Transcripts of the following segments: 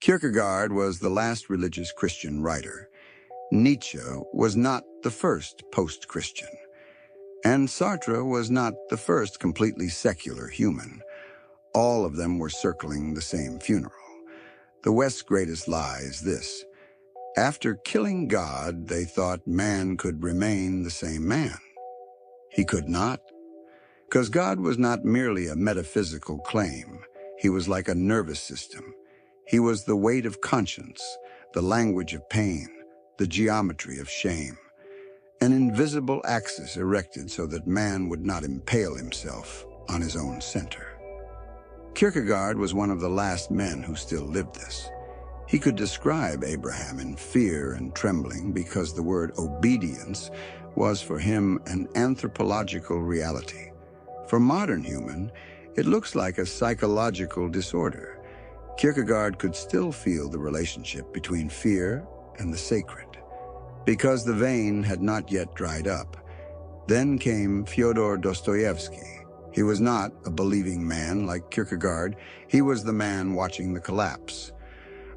Kierkegaard was the last religious Christian writer. Nietzsche was not the first post-Christian. And Sartre was not the first completely secular human. All of them were circling the same funeral. The West's greatest lie is this: after killing God, they thought man could remain the same man. He could not. Because God was not merely a metaphysical claim. He was like a nervous system. He was the weight of conscience, the language of pain, the geometry of shame. An invisible axis erected so that man would not impale himself on his own center. Kierkegaard was one of the last men who still lived this. He could describe Abraham in fear and trembling because the word obedience was for him an anthropological reality. For modern human, it looks like a psychological disorder. Kierkegaard could still feel the relationship between fear and the sacred, because the vein had not yet dried up. Then came Fyodor Dostoevsky. He was not a believing man like Kierkegaard. He was the man watching the collapse.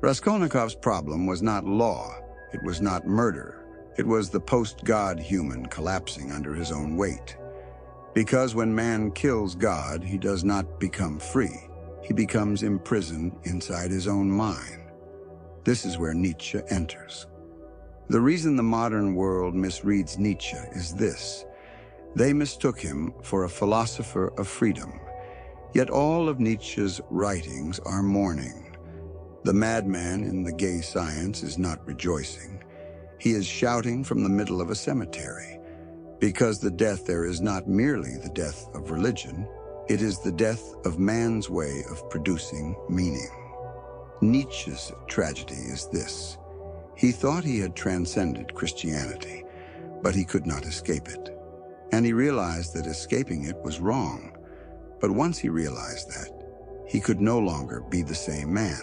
Raskolnikov's problem was not law. It was not murder. It was the post-God human collapsing under his own weight. Because when man kills God, he does not become free. He becomes imprisoned inside his own mind. This is where Nietzsche enters. The reason the modern world misreads Nietzsche is this: they mistook him for a philosopher of freedom. Yet all of Nietzsche's writings are mourning. The madman in the gay science is not rejoicing. He is shouting from the middle of a cemetery, because the death there is not merely the death of religion, it is the death of man's way of producing meaning. Nietzsche's tragedy is this: he thought he had transcended Christianity, but he could not escape it. And he realized that escaping it was wrong. But once he realized that, he could no longer be the same man,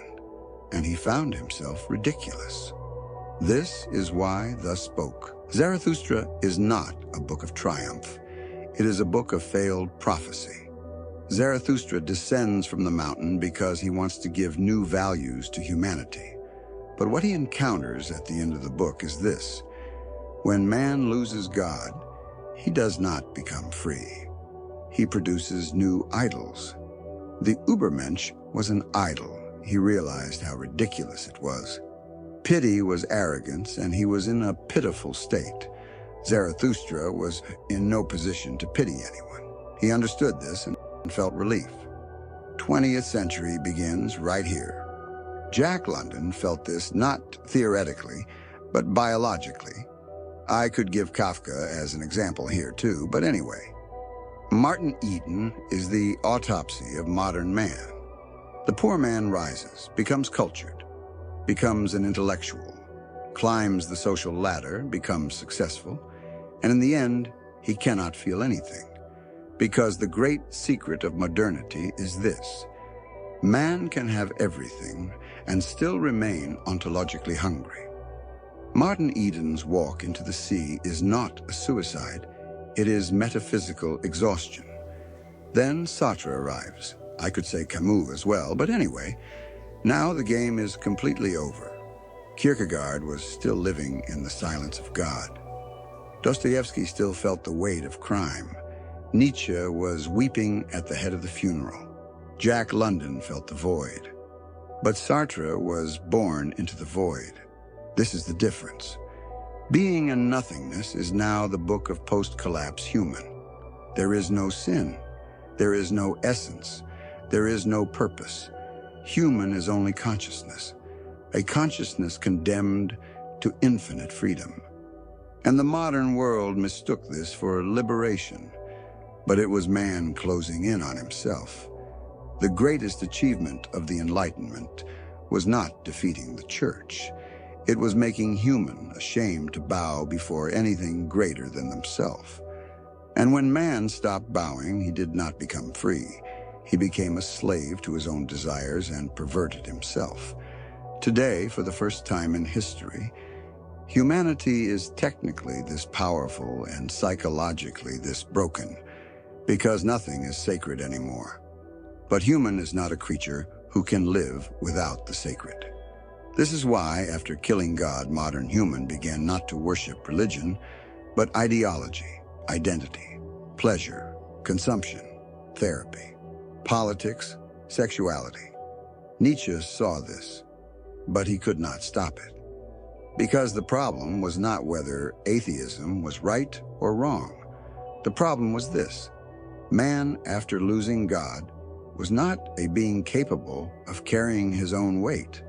and he found himself ridiculous. This is why thus spoke. Zarathustra is not a book of triumph. It is a book of failed prophecy. Zarathustra descends from the mountain because he wants to give new values to humanity. But what he encounters at the end of the book is this: when man loses God, he does not become free. He produces new idols. The Übermensch was an idol. He realized how ridiculous it was. Pity was arrogance, and he was in a pitiful state. Zarathustra was in no position to pity anyone. He understood this and felt relief. 20th century begins right here. Jack London felt this not theoretically, but biologically. I could give Kafka as an example here too, but anyway. Martin Eden is the autopsy of modern man. The poor man rises, becomes cultured, becomes an intellectual, climbs the social ladder, becomes successful, and in the end, he cannot feel anything. Because the great secret of modernity is this: man can have everything and still remain ontologically hungry. Martin Eden's walk into the sea is not a suicide, it is metaphysical exhaustion. Then Sartre arrives. I could say Camus as well, but anyway, now the game is completely over. Kierkegaard was still living in the silence of God. Dostoevsky still felt the weight of crime. Nietzsche was weeping at the head of the funeral. Jack London felt the void. But Sartre was born into the void. This is the difference. Being and Nothingness is now the book of post-collapse human. There is no sin. There is no essence. There is no purpose. Human is only consciousness, a consciousness condemned to infinite freedom. And the modern world mistook this for liberation, but it was man closing in on himself. The greatest achievement of the Enlightenment was not defeating the church. It was making human ashamed to bow before anything greater than themselves. And when man stopped bowing, he did not become free. He became a slave to his own desires and perverted himself. Today, for the first time in history, humanity is technically this powerful and psychologically this broken, because nothing is sacred anymore. But human is not a creature who can live without the sacred. This is why, after killing God, modern human began not to worship religion, but ideology, identity, pleasure, consumption, therapy, politics, sexuality. Nietzsche saw this, but he could not stop it. Because the problem was not whether atheism was right or wrong. The problem was this: man, after losing God, was not a being capable of carrying his own weight.